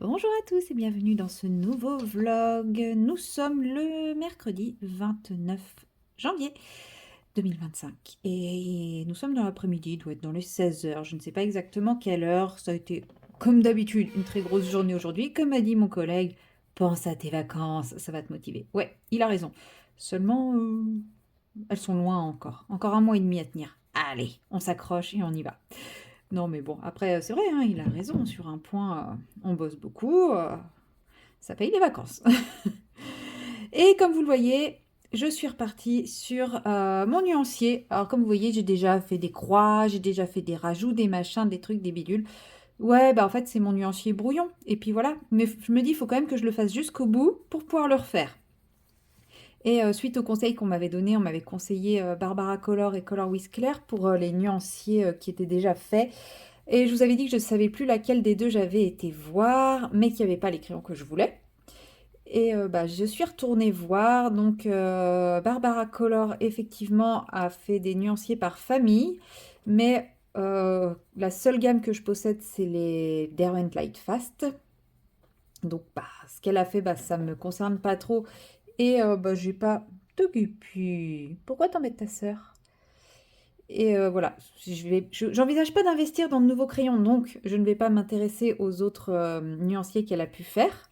Bonjour à tous et bienvenue dans ce nouveau vlog. Nous sommes le mercredi 29 janvier 2025 et nous sommes dans l'après-midi, il doit être dans les 16 heures. Je ne sais pas exactement quelle heure. Ça a été, comme d'habitude, une très grosse journée aujourd'hui. Comme a dit mon collègue, pense à tes vacances, ça va te motiver. Ouais, il a raison. Seulement, elles sont loin encore. Encore un mois et demi à tenir. Allez, on s'accroche et on y va. Non, mais bon, après, c'est vrai, hein, il a raison. Sur un point, on bosse beaucoup, ça paye les vacances. Et comme vous le voyez, je suis repartie sur mon nuancier. Alors, comme vous voyez, j'ai déjà fait des croix, j'ai déjà fait des rajouts, des machins, des trucs, des bidules. Ouais, bah en fait, c'est mon nuancier brouillon. Et puis voilà. Mais je me dis, il faut quand même que je le fasse jusqu'au bout pour pouvoir le refaire. Et suite au conseil qu'on m'avait donné, on m'avait conseillé Barbara Color et Color with Claire pour les nuanciers qui étaient déjà faits. Et je vous avais dit que je ne savais plus laquelle des deux j'avais été voir, mais qu'il n'y avait pas les crayons que je voulais. Et bah, je suis retournée voir. Donc, Barbara Color, effectivement, a fait des nuanciers par famille. Mais la seule gamme que je possède, c'est les Derwent Lightfast. Donc, bah, ce qu'elle a fait, bah, ça ne me concerne pas trop. Et bah, j'ai pas de guppy. Pourquoi t'embêtes ta sœur? Et voilà, j'envisage pas d'investir dans de nouveaux crayons, donc je ne vais pas m'intéresser aux autres nuanciers qu'elle a pu faire,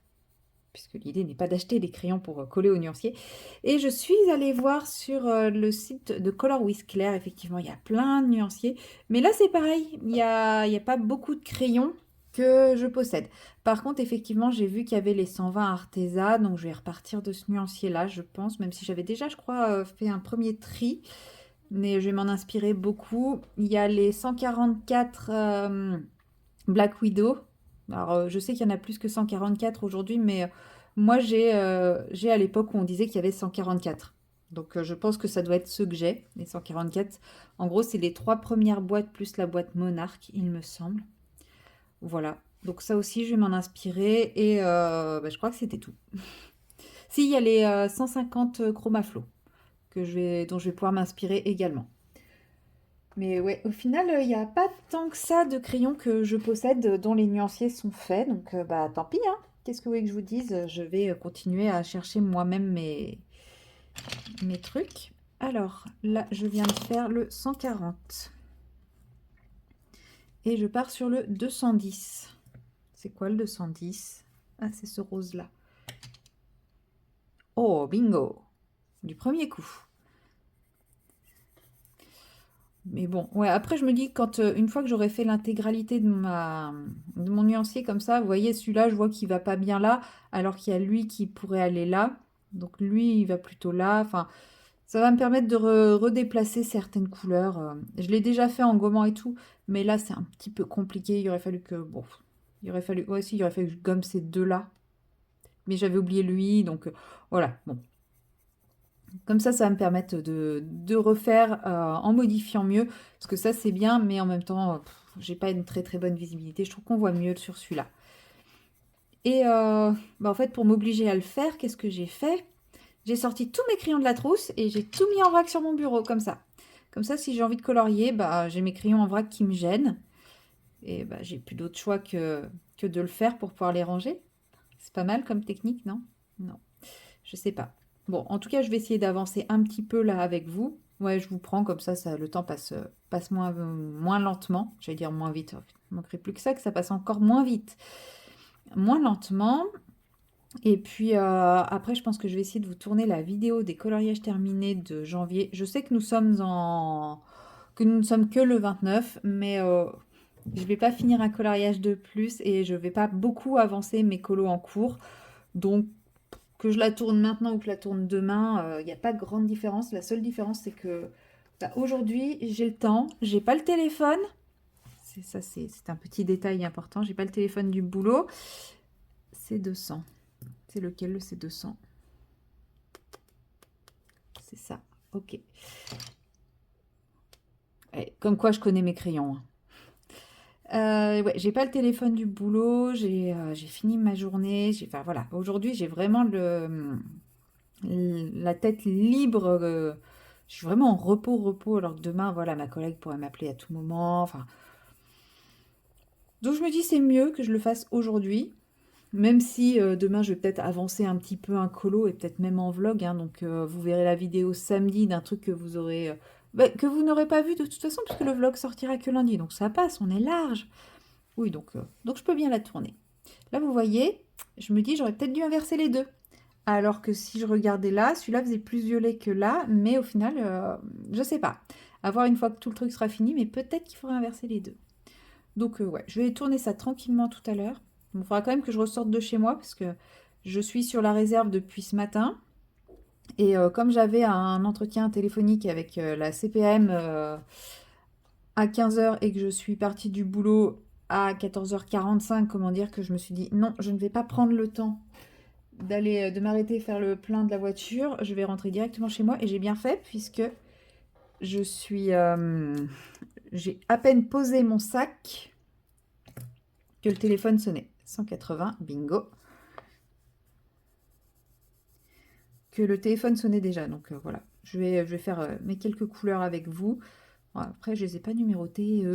puisque l'idée n'est pas d'acheter des crayons pour coller aux nuanciers. Et je suis allée voir sur le site de Color with Claire, effectivement, il y a plein de nuanciers, mais là c'est pareil, il y a pas beaucoup de crayons que je possède. Par contre, effectivement, j'ai vu qu'il y avait les 120 Arteza, donc je vais repartir de ce nuancier-là, je pense, même si j'avais déjà, je crois, fait un premier tri. Mais je vais m'en inspirer beaucoup. Il y a les 144 Black Widow. Alors, je sais qu'il y en a plus que 144 aujourd'hui, mais moi, j'ai à l'époque où on disait qu'il y avait 144. Donc, je pense que ça doit être ceux que j'ai, les 144. En gros, c'est les trois premières boîtes plus la boîte Monarch, il me semble. Voilà. Donc, ça aussi, je vais m'en inspirer. Et bah, je crois que c'était tout. Si, il y a les 150 Chromaflow dont je vais pouvoir m'inspirer également. Mais ouais, au final, il n'y a pas tant que ça de crayons que je possède dont les nuanciers sont faits. Donc, bah tant pis, hein. Qu'est-ce que vous voulez que je vous dise? Je vais continuer à chercher moi-même mes trucs. Alors, là, je viens de faire le 140. Et je pars sur le 210. C'est quoi le 210? Ah, c'est ce rose-là. Oh, bingo! Du premier coup. Mais bon, ouais, après je me dis quand une fois que j'aurai fait l'intégralité de mon nuancier comme ça, vous voyez celui-là, je vois qu'il va pas bien là, alors qu'il y a lui qui pourrait aller là. Donc lui, il va plutôt là. Enfin, ça va me permettre de redéplacer certaines couleurs. Je l'ai déjà fait en gommant et tout, mais là c'est un petit peu compliqué. Il aurait fallu que bon, il aurait fallu, ouais, si, il aurait fallu que je gomme ces deux-là. Mais j'avais oublié lui, donc voilà. Bon, comme ça va me permettre de refaire en modifiant mieux. Parce que ça, c'est bien, mais en même temps, j'ai pas une très très bonne visibilité. Je trouve qu'on voit mieux sur celui-là. Et bah, en fait, pour m'obliger à le faire, qu'est-ce que j'ai fait? J'ai sorti tous mes crayons de la trousse et j'ai tout mis en vrac sur mon bureau, comme ça. Comme ça, si j'ai envie de colorier, bah, j'ai mes crayons en vrac qui me gênent. Et bah, j'ai plus d'autre choix que de le faire pour pouvoir les ranger. C'est pas mal comme technique, non? Non. Je sais pas. Bon, en tout cas, je vais essayer d'avancer un petit peu là avec vous. Ouais, je vous prends comme ça le temps passe moins lentement. J'allais dire moins vite. Il ne manquerait plus que ça passe encore moins vite. Moins lentement. Et puis après, je pense que je vais essayer de vous tourner la vidéo des coloriages terminés de janvier. Je sais que que nous ne sommes que le 29, mais je vais pas finir un coloriage de plus et je vais pas beaucoup avancer mes colos en cours. Donc que je la tourne maintenant ou que je la tourne demain, il n'y a pas de grande différence. La seule différence, c'est que bah, aujourd'hui, j'ai le temps, j'ai pas le téléphone. C'est un petit détail important. J'ai pas le téléphone du boulot. C'est 200. C'est lequel le C200? C'est ça. Ok. Ouais, comme quoi, je connais mes crayons, hein. Ouais, j'ai pas le téléphone du boulot. J'ai fini ma journée. Enfin voilà. Aujourd'hui, j'ai vraiment la tête libre. Je suis vraiment en repos, alors que demain, voilà, ma collègue pourrait m'appeler à tout moment. Enfin, donc je me dis c'est mieux que je le fasse aujourd'hui. Même si demain je vais peut-être avancer un petit peu un colo et peut-être même en vlog, hein, donc vous verrez la vidéo samedi d'un truc que vous aurez bah, que vous n'aurez pas vu de toute façon puisque le vlog sortira que lundi, donc ça passe, on est large. Oui, donc je peux bien la tourner. Là vous voyez, je me dis j'aurais peut-être dû inverser les deux. Alors que si je regardais là, celui-là faisait plus violet que là, mais au final, je sais pas. À voir une fois que tout le truc sera fini, mais peut-être qu'il faudrait inverser les deux. Donc ouais, je vais tourner ça tranquillement tout à l'heure. Il faudra quand même que je ressorte de chez moi parce que je suis sur la réserve depuis ce matin. Et comme j'avais un entretien téléphonique avec la CPM à 15 heures et que je suis partie du boulot à 14h45, comment dire que je me suis dit non, je ne vais pas prendre le temps de m'arrêter faire le plein de la voiture. Je vais rentrer directement chez moi et j'ai bien fait puisque je suis j'ai à peine posé mon sac que le téléphone sonnait. 180, bingo. Que le téléphone sonnait déjà. Donc voilà, je vais faire mes quelques couleurs avec vous. Bon, après, je ne les ai pas numérotées.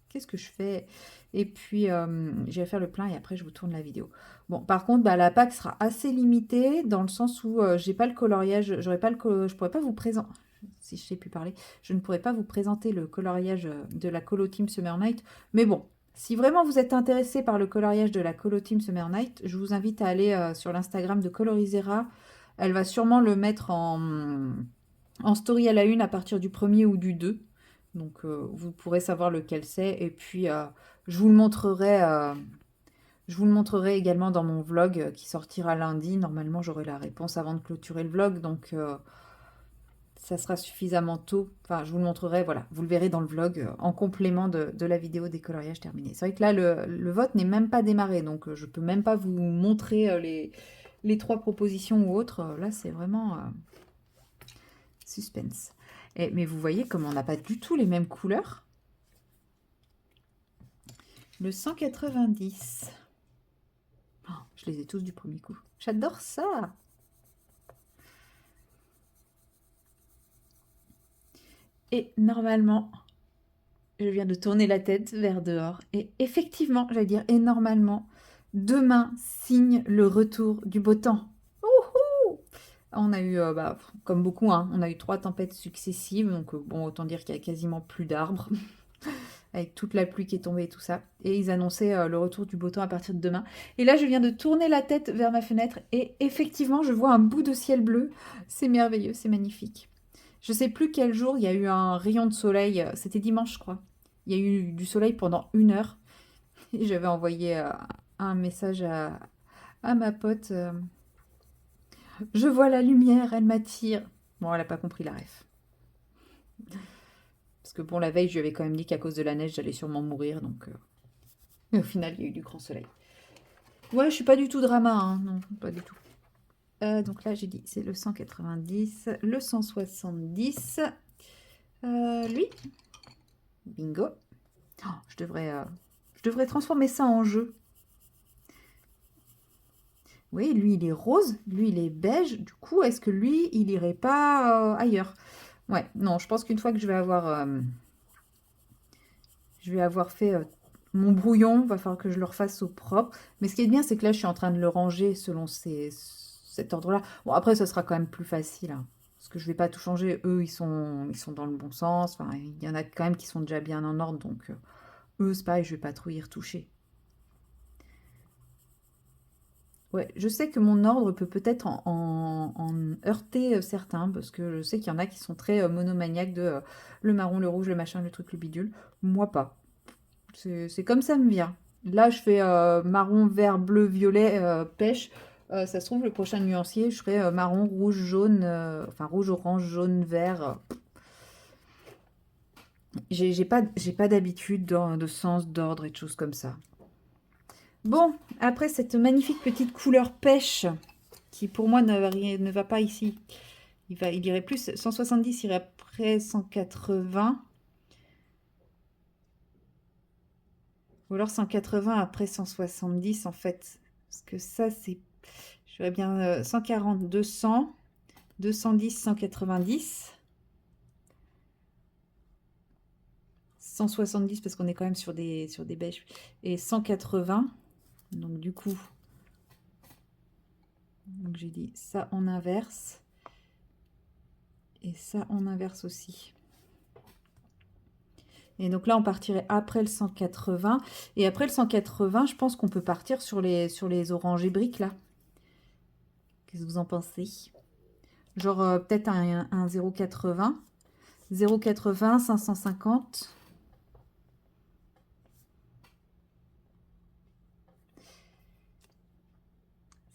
Qu'est-ce que je fais? Et puis, je vais faire le plein et après, je vous tourne la vidéo. Bon, par contre, bah, la PAC sera assez limitée dans le sens où j'ai pas le coloriage. J'aurais pas je pourrais pas vous présenter. Si je sais plus parler, je ne pourrais pas vous présenter le coloriage de la Colo Team Summer Night. Mais bon, si vraiment vous êtes intéressé par le coloriage de la Colo Team Summer Night, je vous invite à aller sur l'Instagram de Colorisera. Elle va sûrement le mettre en story à la une à partir du premier ou du 2. Donc vous pourrez savoir lequel c'est. Et puis je vous le montrerai. Je vous le montrerai également dans mon vlog qui sortira lundi. Normalement, j'aurai la réponse avant de clôturer le vlog. Donc ça sera suffisamment tôt. Enfin, je vous le montrerai. Voilà, vous le verrez dans le vlog en complément de la vidéo des coloriages terminés. C'est vrai que là, le vote n'est même pas démarré. Donc je ne peux même pas vous montrer les 3 propositions ou autres. Là, c'est vraiment suspense. Mais vous voyez comme on n'a pas du tout les mêmes couleurs. Le 190. Oh, je les ai tous du premier coup. J'adore ça. Et normalement, je viens de tourner la tête vers dehors. Et effectivement, j'allais dire, et normalement, demain signe le retour du beau temps. Ouhou! On a eu, bah, comme beaucoup, hein, on a eu 3 tempêtes successives. Donc, bon, autant dire qu'il y a quasiment plus d'arbres. Avec toute la pluie qui est tombée et tout ça. Et ils annonçaient le retour du beau temps à partir de demain. Et là, je viens de tourner la tête vers ma fenêtre et effectivement, je vois un bout de ciel bleu. C'est merveilleux, c'est magnifique. Je sais plus quel jour il y a eu un rayon de soleil. C'était dimanche, je crois. Il y a eu du soleil pendant 1 heure. Et j'avais envoyé un message à ma pote. Je vois la lumière, elle m'attire. Bon, elle n'a pas compris la ref. Parce que bon, la veille, je lui avais quand même dit qu'à cause de la neige, j'allais sûrement mourir. Donc, mais au final, il y a eu du grand soleil. Ouais, je suis pas du tout drama, hein. Non, pas du tout. Donc là, j'ai dit, c'est le 190, le 170. Lui, bingo. Oh, je devrais transformer ça en jeu. Oui, lui, il est rose, lui, il est beige. Du coup, est-ce que lui, il irait pas ailleurs? Ouais, non, je pense qu'une fois que je vais avoir fait mon brouillon, il va falloir que je le refasse au propre. Mais ce qui est bien, c'est que là, je suis en train de le ranger selon cet ordre-là. Bon, après, ça sera quand même plus facile, hein, parce que je vais pas tout changer. Eux, ils sont dans le bon sens. Enfin, il y en a quand même qui sont déjà bien en ordre. Donc, eux, c'est pareil, je vais pas trop y retoucher. Ouais, je sais que mon ordre peut peut-être en heurter certains, parce que je sais qu'il y en a qui sont très monomaniaques de le marron, le rouge, le machin, le truc, le bidule. Moi, pas. C'est comme ça me vient. Là, je fais marron, vert, bleu, violet, pêche. Ça se trouve, le prochain nuancier, je ferai marron, rouge, jaune, enfin rouge, orange, jaune, vert. J'ai pas d'habitude de sens, d'ordre et de choses comme ça. Bon, après cette magnifique petite couleur pêche, qui pour moi ne va pas ici. Il irait plus, 170 irait après 180. Ou alors 180 après 170 en fait. Parce que ça c'est... Je verrais bien 140, 200, 210, 190. 170 parce qu'on est quand même sur des beiges. Et 180. Donc du coup, Donc j'ai dit ça on inverse. Et ça on inverse aussi. Et donc là on partirait après le 180. Et après le 180, je pense qu'on peut partir sur les oranges et briques là. Qu'est-ce que vous en pensez? Genre peut-être un 0,80. 0,80, 550.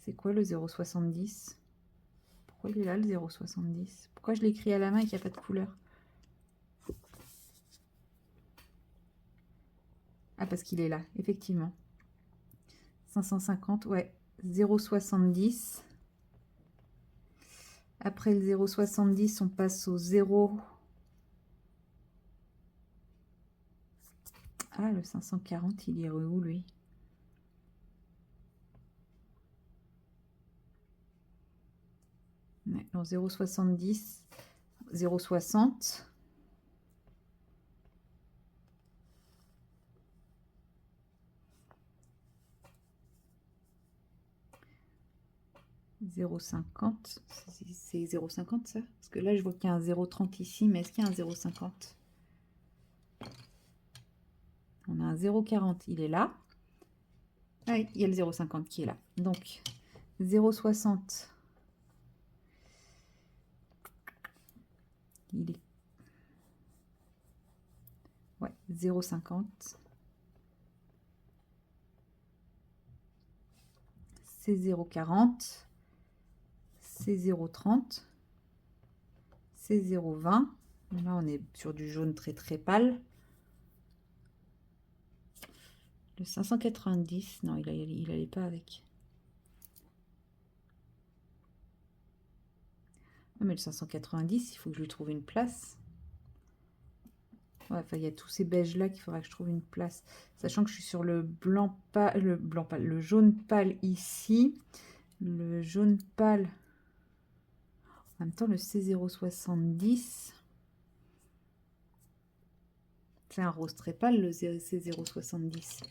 C'est quoi le 0,70? Pourquoi il est là le 0,70? Pourquoi je l'écris à la main et qu'il n'y a pas de couleur? Ah, parce qu'il est là, effectivement. 550, ouais. 0,70. Après le 0,70, on passe au 0. Ah, le 540, il est où, lui? Ouais, non, 0,70, 0,60. 0,50. C'est 0,50 ça? Parce que là, je vois qu'il y a un 0,30 ici, mais est-ce qu'il y a un 0,50? On a un 0,40, il est là. Ah oui, il y a le 0,50 qui est là. Donc, 0,60. Il est... Ouais, 0,50. C'est 0,40. C'est 0,30. C'est 0,20. Là, on est sur du jaune très très pâle. Le 590, non, il allait pas avec. Ah, mais le 590, il faut que je lui trouve une place. Ouais, enfin, il y a tous ces beiges là qu'il faudra que je trouve une place. Sachant que je suis sur le blanc pâle, le jaune pâle ici. Le jaune pâle. En même temps, le C070. C'est un rose très pâle, le C070.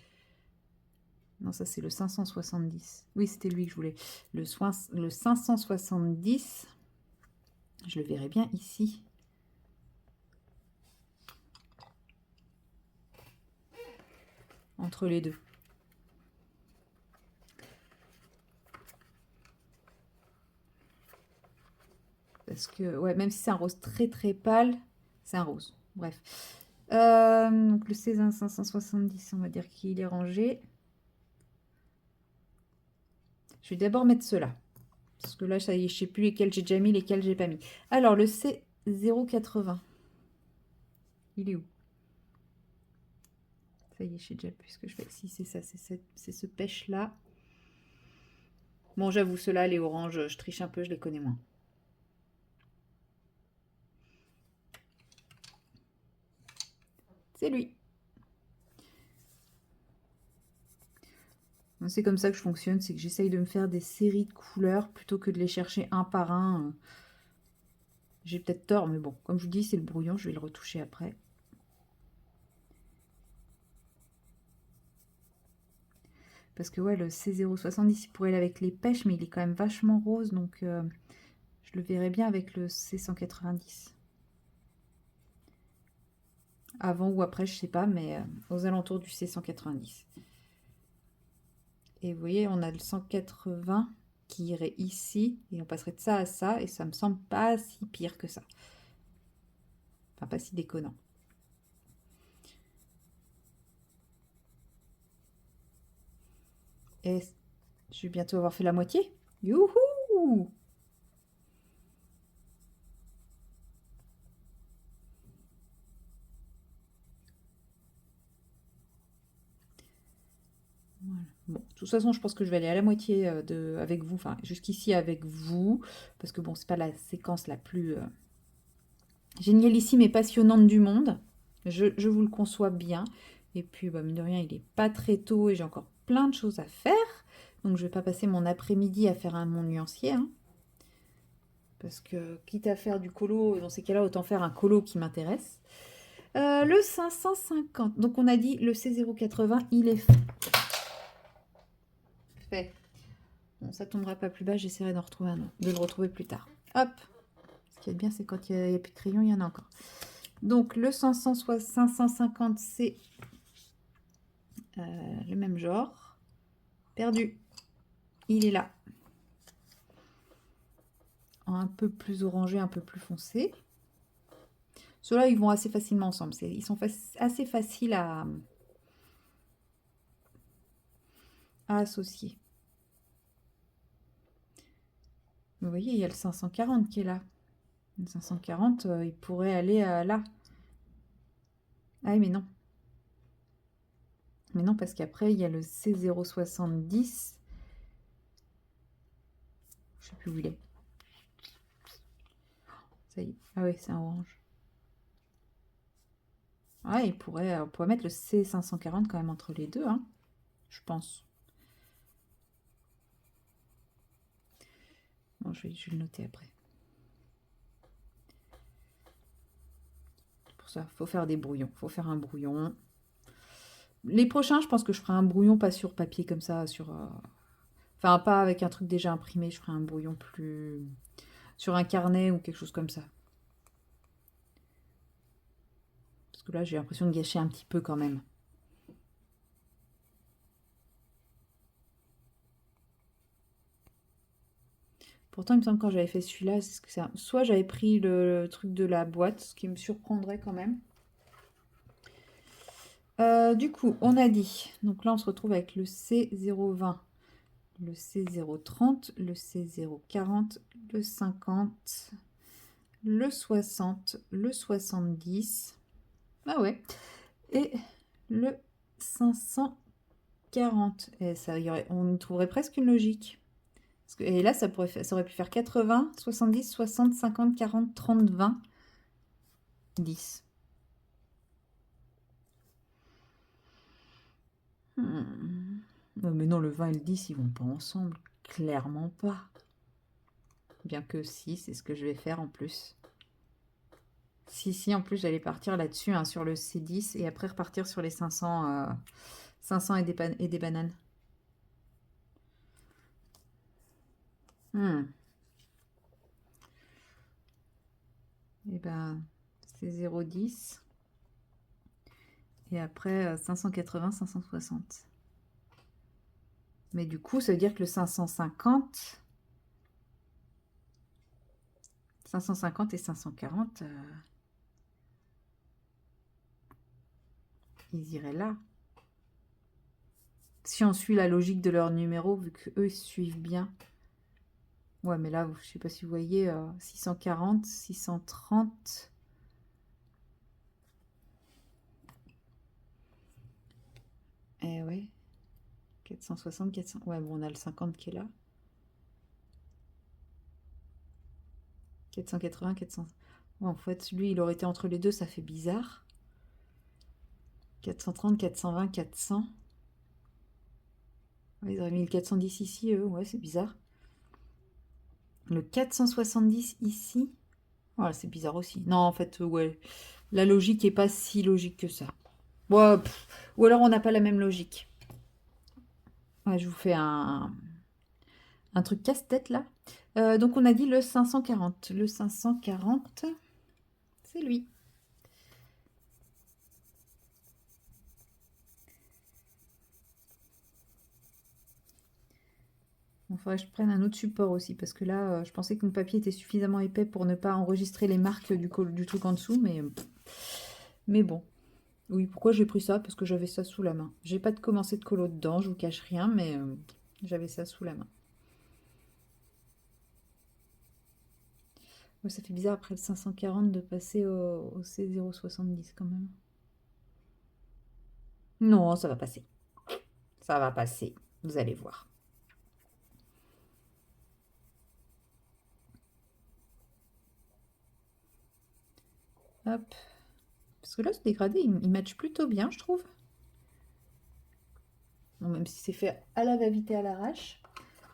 Non, ça c'est le 570. Oui, c'était lui que je voulais. Le 570, je le verrai bien ici. Entre les deux. Parce que, ouais, même si c'est un rose très très pâle, c'est un rose. Bref. Donc le C570, on va dire qu'il est rangé. Je vais d'abord mettre ceux-là. Parce que là, ça y est, je ne sais plus lesquels j'ai déjà mis, lesquels j'ai pas mis. Alors, le C080. Il est où? Ça y est, je sais déjà plus ce que je fais. Si, c'est ça, c'est ce pêche-là. Bon, j'avoue, ceux-là, les oranges, je triche un peu, je les connais moins. C'est lui. C'est comme ça que je fonctionne, c'est que j'essaye de me faire des séries de couleurs plutôt que de les chercher un par un. J'ai peut-être tort, mais bon, comme je vous dis, c'est le brouillon, je vais le retoucher après. Parce que ouais, le C070, il pourrait aller avec les pêches, mais il est quand même vachement rose, donc je le verrai bien avec le C190. Avant ou après, je sais pas, mais aux alentours du C190. Et vous voyez, on a le 180 qui irait ici, et on passerait de ça à ça, et ça me semble pas si pire que ça. Enfin, pas si déconnant. Et je vais bientôt avoir fait la moitié. Youhou! Voilà. Bon, de toute façon, je pense que je vais aller à la moitié avec vous, enfin jusqu'ici avec vous, parce que bon, c'est pas la séquence la plus génialissime et passionnante du monde. Je vous le conçois bien. Et puis, bah, mine de rien, il est pas très tôt et j'ai encore plein de choses à faire. Donc, je vais pas passer mon après-midi à faire mon nuancier. Hein. Parce que, quitte à faire du colo, dans ces cas-là, autant faire un colo qui m'intéresse. Le 550. Donc, on a dit le C080, il est fait. Bon, ça tombera pas plus bas, j'essaierai d'en retrouver un autre, de le retrouver plus tard. Hop. Ce qui est bien, c'est quand il n'y a plus de crayon, il y en a encore. Donc, le 550, c'est le même genre. Perdu. Il est là. Un peu plus orangé, un peu plus foncé. Ceux-là, ils vont assez facilement ensemble. Ils sont assez faciles à associer. Vous voyez, il y a le 540 qui est là. Le 540, il pourrait aller là. Ah oui, mais non. Mais non, parce qu'après, il y a le C070. Je ne sais plus où il est. Ça y est. Ah oui, c'est un orange. Ah, on pourrait mettre le C540 quand même entre les deux, hein, je pense. Bon, je vais le noter après. Pour ça, il faut faire des brouillons. Il faut faire un brouillon. Les prochains, je pense que je ferai un brouillon pas sur papier comme ça, enfin, pas avec un truc déjà imprimé. Je ferai un brouillon plus sur un carnet ou quelque chose comme ça. Parce que là, j'ai l'impression de gâcher un petit peu quand même. Pourtant, il me semble que quand j'avais fait celui-là, soit j'avais pris le truc de la boîte, ce qui me surprendrait quand même. Du coup, on a dit, donc là on se retrouve avec le C020, le C030, le C040, le 50, le 60, le 70, ah ouais, et le 540. Et ça, on trouverait presque une logique. Et là, ça aurait pu faire 80, 70, 60, 50, 40, 30, 20, 10. Mais non, le 20 et le 10, ils vont pas ensemble. Clairement pas. Bien que si, c'est ce que je vais faire en plus. Si, en plus, j'allais partir là-dessus, hein, sur le C10, et après repartir sur les 500, 500 et des bananes. Et ben, c'est 0,10. Et après, 580, 560. Mais du coup, ça veut dire que le 550 et 540, ils iraient là. Si on suit la logique de leur numéro, vu qu'eux, ils suivent bien. Ouais, mais là, je sais pas si vous voyez, 640, 630. Eh ouais. 460, 400. Ouais, bon, on a le 50 qui est là. 480, 400. Ouais, en fait, lui, il aurait été entre les deux, ça fait bizarre. 430, 420, 400. Ouais, ils auraient mis le 410 ici, eux. Ouais, c'est bizarre. Le 470 ici. Voilà, c'est bizarre aussi. Non, en fait, ouais. La logique est pas si logique que ça. Ouais, ou alors on n'a pas la même logique. Ouais, je vous fais un truc casse-tête là. Donc on a dit le 540. Le 540, c'est lui. Il faudrait que je prenne un autre support aussi, parce que là, je pensais que mon papier était suffisamment épais pour ne pas enregistrer les marques du truc en dessous, mais bon. Oui, pourquoi j'ai pris ça? Parce que j'avais ça sous la main. J'ai pas commencé de colo dedans, je vous cache rien, mais j'avais ça sous la main. Ouais, ça fait bizarre après le 540 de passer au C070 quand même. Non, ça va passer. Ça va passer, vous allez voir. Hop. Parce que là, ce dégradé, il match plutôt bien, je trouve. Bon, même si c'est fait à la va-vite et à l'arrache.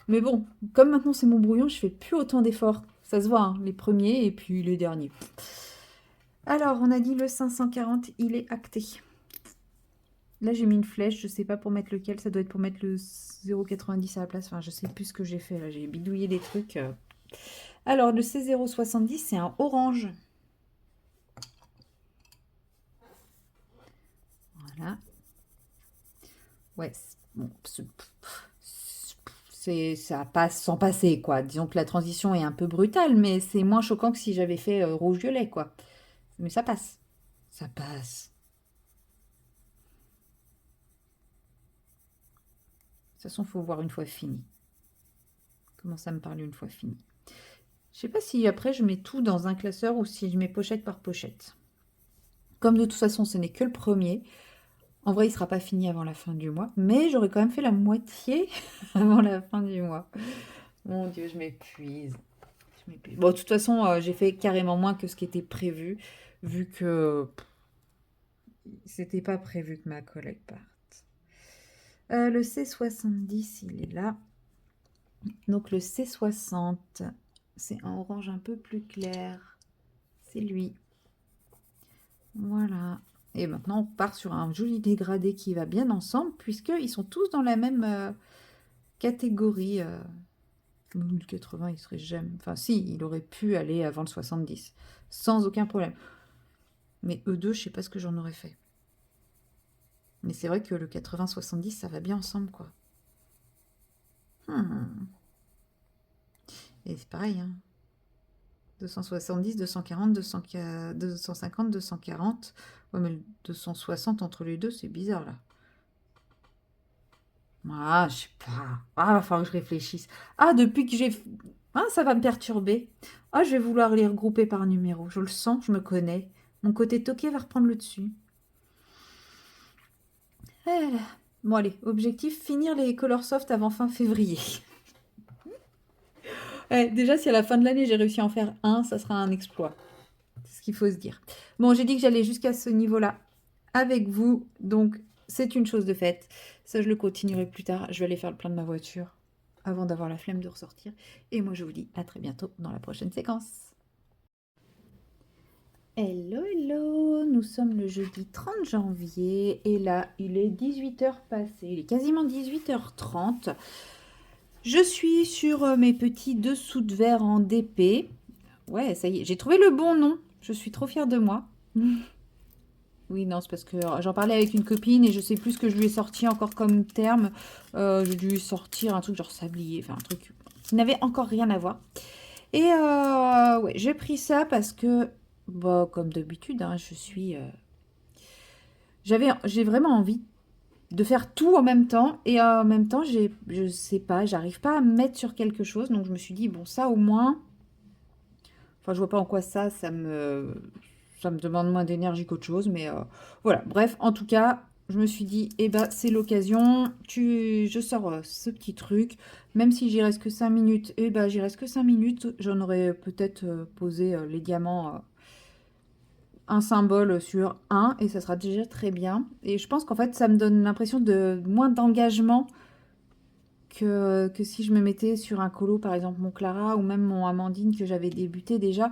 Mais bon, comme maintenant c'est mon brouillon, je fais plus autant d'efforts. Ça se voit, hein, les premiers et puis les derniers. Alors, on a dit le 540, il est acté. Là, j'ai mis une flèche, je sais pas pour mettre lequel, ça doit être pour mettre le 0,90 à la place. Enfin, je sais plus ce que j'ai fait là, j'ai bidouillé des trucs. Alors, le C070, c'est un orange. Voilà. Ouais, bon, ça passe sans passer, quoi. Disons que la transition est un peu brutale, mais c'est moins choquant que si j'avais fait rouge-violet, quoi. Mais ça passe. Ça passe. De toute façon, il faut voir une fois fini. Comment ça me parle une fois fini. Je sais pas si après je mets tout dans un classeur ou si je mets pochette par pochette. Comme de toute façon, ce n'est que le premier. En vrai, il sera pas fini avant la fin du mois. Mais j'aurais quand même fait la moitié avant la fin du mois. Mon Dieu, je m'épuise. Bon, de toute façon, j'ai fait carrément moins que ce qui était prévu, vu que c'était pas prévu que ma collègue parte. Le C70, il est là. Donc le C60, c'est un orange un peu plus clair. C'est lui. Voilà. Et maintenant, on part sur un joli dégradé qui va bien ensemble, puisqu'ils sont tous dans la même catégorie. Le 80, il serait jamais... Enfin, si, il aurait pu aller avant le 70, sans aucun problème. Mais E2, je sais pas ce que j'en aurais fait. Mais c'est vrai que le 80-70, ça va bien ensemble, quoi. Et c'est pareil, hein. 270, 240, 250, 240. Ouais, mais le 260 entre les deux, c'est bizarre, là. Ah, je sais pas. Ah, va falloir que je réfléchisse. Ah, depuis que j'ai... Ah, ça va me perturber. Ah, je vais vouloir les regrouper par numéro. Je le sens, je me connais. Mon côté toqué va reprendre le dessus. Ah là là. Bon, allez, objectif, finir les Color Soft avant fin février. Ouais, déjà, si à la fin de l'année, j'ai réussi à en faire un, ça sera un exploit. C'est ce qu'il faut se dire. Bon, j'ai dit que j'allais jusqu'à ce niveau-là avec vous, donc c'est une chose de faite. Ça, je le continuerai plus tard. Je vais aller faire le plein de ma voiture avant d'avoir la flemme de ressortir. Et moi, je vous dis à très bientôt dans la prochaine séquence. Hello, hello, nous sommes le jeudi 30 janvier et là, il est 18h passé, il est quasiment 18h30. Je suis sur mes petits dessous de verre en DP. Ouais, ça y est, j'ai trouvé le bon nom. Je suis trop fière de moi. Oui, non, c'est parce que j'en parlais avec une copine et je sais plus ce que je lui ai sorti encore comme terme. J'ai dû lui sortir un truc genre sablier, enfin un truc qui n'avait encore rien à voir. Et ouais, j'ai pris ça parce que, bah, comme d'habitude, hein, j'ai vraiment envie de faire tout en même temps et en même temps, je sais pas, j'arrive pas à me mettre sur quelque chose. Donc je me suis dit, bon, ça au moins, enfin, je vois pas en quoi ça me demande moins d'énergie qu'autre chose, mais voilà. Bref, en tout cas, je me suis dit, eh ben, c'est l'occasion. Je sors ce petit truc. Même si j'y reste que 5 minutes, eh ben, j'y reste que 5 minutes. J'en aurais peut-être posé les diamants, un symbole sur un, et ça sera déjà très bien. Et je pense qu'en fait, ça me donne l'impression de moins d'engagement que si je me mettais sur un colo, par exemple mon Clara ou même mon Amandine que j'avais débuté déjà.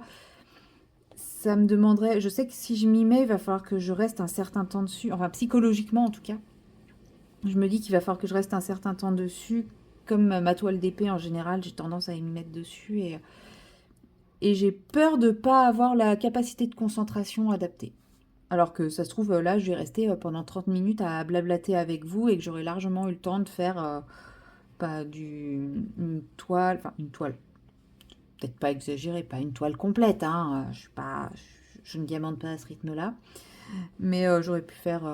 Ça me demanderait, je sais que si je m'y mets, il va falloir que je reste un certain temps dessus, enfin psychologiquement en tout cas. Je me dis qu'il va falloir que je reste un certain temps dessus. Comme ma toile d'épée en général, j'ai tendance à m'y mettre dessus et j'ai peur de ne pas avoir la capacité de concentration adaptée. Alors que ça se trouve, là, je vais rester pendant 30 minutes à blablater avec vous et que j'aurai largement eu le temps de faire pas une toile, enfin une toile, peut-être pas exagérée, pas une toile complète, hein, je ne diamante pas à ce rythme-là, mais j'aurais pu faire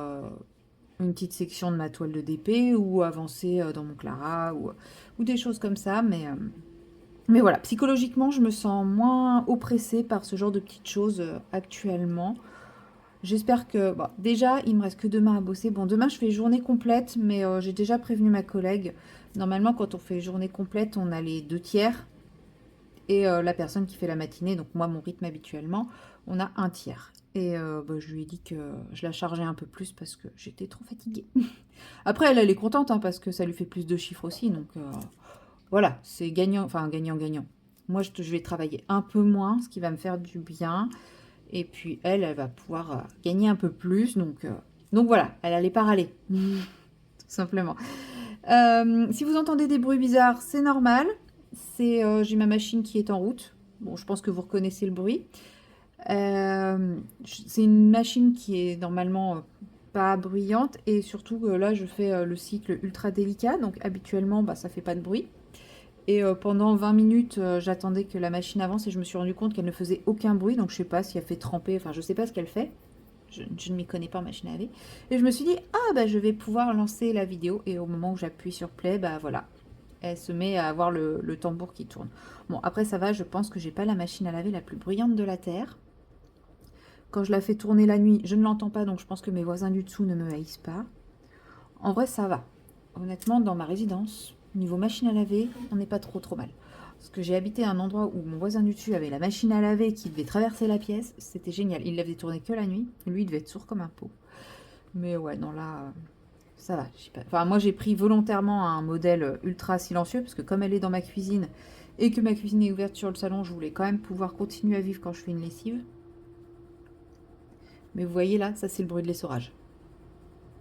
une petite section de ma toile de DP ou avancer dans mon Clara ou des choses comme ça, mais voilà, psychologiquement, je me sens moins oppressée par ce genre de petites choses actuellement. J'espère que... Bon, déjà, il me reste que demain à bosser. Bon, demain, je fais journée complète, mais j'ai déjà prévenu ma collègue. Normalement, quand on fait journée complète, on a les 2 tiers. Et la personne qui fait la matinée, donc moi, mon rythme habituellement, on a 1 tiers. Et bah, je lui ai dit que je la chargeais un peu plus parce que j'étais trop fatiguée. Après, elle est contente hein, parce que ça lui fait plus de chiffres aussi. Donc voilà, c'est gagnant, enfin gagnant-gagnant. Moi, je vais travailler un peu moins, ce qui va me faire du bien. Et puis elle va pouvoir gagner un peu plus. Donc Donc voilà, elle allait pas râler, tout simplement. Si vous entendez des bruits bizarres, c'est normal. J'ai ma machine qui est en route. Bon, je pense que vous reconnaissez le bruit. C'est une machine qui est normalement pas bruyante et surtout là je fais le cycle ultra délicat, donc habituellement bah, ça fait pas de bruit. Et pendant 20 minutes j'attendais que la machine avance et je me suis rendu compte qu'elle ne faisait aucun bruit, donc je sais pas si elle fait tremper, enfin je sais pas ce qu'elle fait. Je ne m'y connais pas en machine à laver. Et je me suis dit, ah bah je vais pouvoir lancer la vidéo. Et au moment où j'appuie sur play, bah voilà, elle se met à avoir le tambour qui tourne. Bon, après ça va, je pense que j'ai pas la machine à laver la plus bruyante de la Terre. Quand je la fais tourner la nuit, je ne l'entends pas, donc je pense que mes voisins du dessous ne me haïssent pas. En vrai, ça va. Honnêtement, dans ma résidence, niveau machine à laver, on n'est pas trop mal. Parce que j'ai habité à un endroit où mon voisin du dessus avait la machine à laver qui devait traverser la pièce. C'était génial. Il la faisait tourner que la nuit. Lui, il devait être sourd comme un pot. Mais ouais, non, là, ça va. Pas... Enfin, moi, j'ai pris volontairement un modèle ultra silencieux, parce que comme elle est dans ma cuisine, et que ma cuisine est ouverte sur le salon, je voulais quand même pouvoir continuer à vivre quand je fais une lessive. Mais vous voyez là, ça c'est le bruit de l'essorage.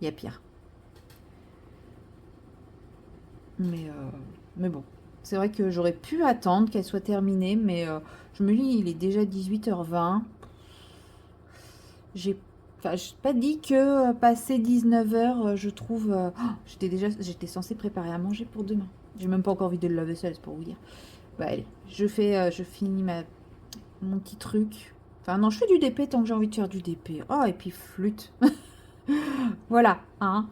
Il y a pire. Mais, euh, mais bon, c'est vrai que j'aurais pu attendre qu'elle soit terminée, mais je me dis, il est déjà 18h20. J'ai Enfin, je pas dit que passé 19h, je trouve... j'étais censée préparer à manger pour demain. J'ai même pas encore vidé le lave-vaisselle, c'est pour vous dire. Bah allez, je finis mon petit truc. Enfin non, je fais du DP tant que j'ai envie de faire du DP. Oh, et puis flûte. Voilà, hein.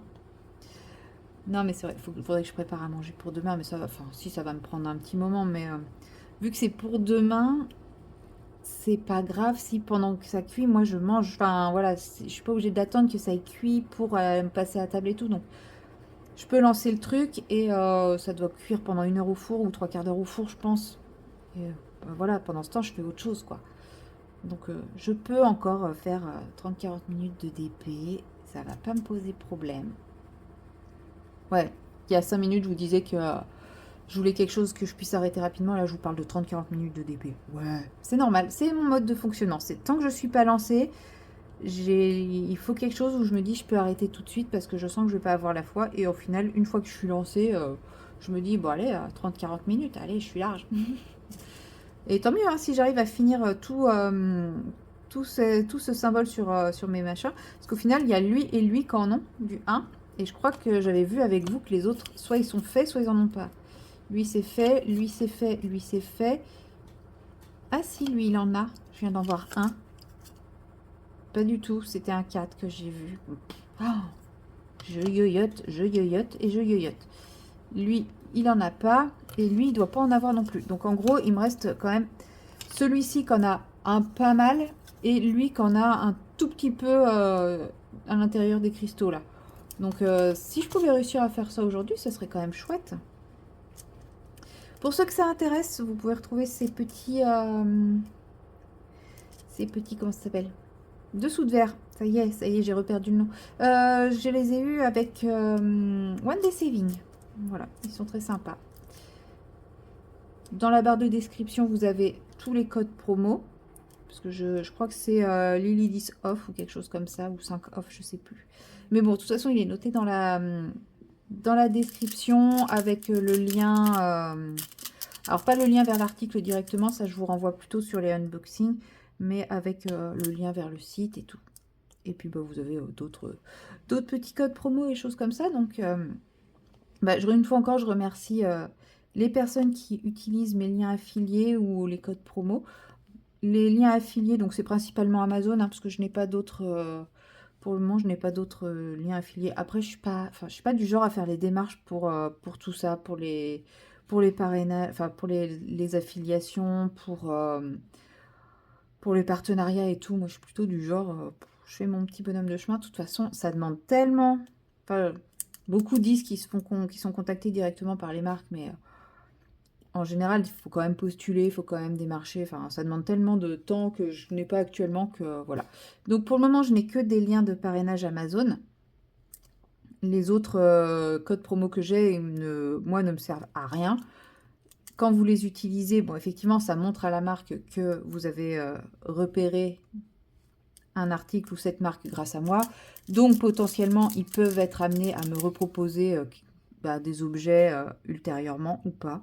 Non, mais c'est vrai, faudrait que je prépare à manger pour demain, mais ça va, enfin, si, ça va me prendre un petit moment, mais vu que c'est pour demain, c'est pas grave si pendant que ça cuit, moi je mange, enfin voilà, je suis pas obligée d'attendre que ça ait cuit pour me passer à table et tout, donc je peux lancer le truc et ça doit cuire pendant 1 heure au four ou 3/4 d'heure au four, je pense. Et voilà, pendant ce temps, je fais autre chose, quoi. Donc je peux encore faire 30-40 minutes de DP, ça va pas me poser problème. Ouais, il y a 5 minutes, je vous disais que je voulais quelque chose que je puisse arrêter rapidement. Là, je vous parle de 30-40 minutes de DP. Ouais, c'est normal. C'est mon mode de fonctionnement. C'est tant que je suis pas lancée, il faut quelque chose où je me dis je peux arrêter tout de suite parce que je sens que je vais pas avoir la foi. Et au final, une fois que je suis lancée, je me dis bon allez, 30-40 minutes, allez, je suis large. Et tant mieux hein, si j'arrive à finir tout ce symbole sur mes machins. Parce qu'au final, il y a lui et lui qui en ont du 1. Et je crois que j'avais vu avec vous que les autres, soit ils sont faits, soit ils en ont pas. Lui c'est fait, lui c'est fait, lui c'est fait. Ah si, lui il en a. Je viens d'en voir un. Pas du tout, c'était un 4 que j'ai vu. Oh, je yoyote et je yoyote. Lui, il en a pas. Et lui, il doit pas en avoir non plus. Donc en gros, il me reste quand même celui-ci qu'on a un pas mal. Et lui qu'on a un tout petit peu à l'intérieur des cristaux là. Donc si je pouvais réussir à faire ça aujourd'hui, ça serait quand même chouette. Pour ceux que ça intéresse, vous pouvez retrouver comment ça s'appelle? Dessous de verre. Ça y est, j'ai reperdu le nom. Je les ai eus avec One Day Saving. Voilà, ils sont très sympas. Dans la barre de description, vous avez tous les codes promo. Parce que je crois que c'est Lily 10 off ou quelque chose comme ça, ou 5 off, je sais plus. Mais bon, de toute façon, il est noté dans la description avec le lien. Alors, pas le lien vers l'article directement, ça je vous renvoie plutôt sur les unboxings, mais avec le lien vers le site et tout. Et puis, bah, vous avez d'autres petits codes promo et choses comme ça. Donc, une fois encore, je remercie les personnes qui utilisent mes liens affiliés ou les codes promo. Les liens affiliés, donc c'est principalement Amazon, hein, parce que je n'ai pas d'autres... pour le moment, je n'ai pas d'autres liens affiliés. Après, je suis pas du genre à faire les démarches pour tout ça, pour les parrainages, enfin pour les affiliations, pour les partenariats et tout. Moi, je suis plutôt du genre, je fais mon petit bonhomme de chemin. De toute façon, ça demande tellement. Enfin, beaucoup disent qu'ils sont contactés directement par les marques, mais en général, il faut quand même postuler, il faut quand même démarcher. Enfin, ça demande tellement de temps que je n'ai pas actuellement que voilà. Donc pour le moment, je n'ai que des liens de parrainage Amazon. Les autres codes promo que j'ai, moi, ne me servent à rien. Quand vous les utilisez, bon, effectivement, ça montre à la marque que vous avez repéré un article ou cette marque grâce à moi. Donc potentiellement, ils peuvent être amenés à me reproposer des objets ultérieurement ou pas.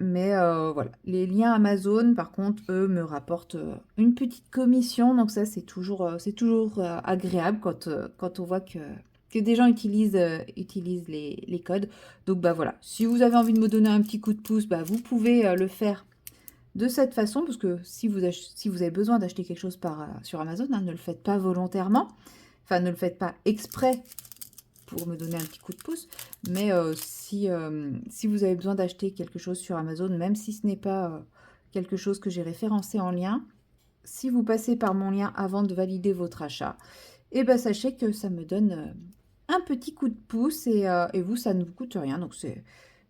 Mais voilà, les liens Amazon, par contre, eux, me rapportent une petite commission. Donc ça, c'est toujours agréable quand on voit que des gens utilisent les codes. Donc bah voilà, si vous avez envie de me donner un petit coup de pouce, bah, vous pouvez le faire de cette façon. Parce que si vous avez besoin d'acheter quelque chose sur Amazon, hein, ne le faites pas volontairement. Enfin, ne le faites pas exprès pour me donner un petit coup de pouce. Mais si vous avez besoin d'acheter quelque chose sur Amazon, même si ce n'est pas quelque chose que j'ai référencé en lien, si vous passez par mon lien avant de valider votre achat, et ben sachez que ça me donne un petit coup de pouce et vous, ça ne vous coûte rien. Donc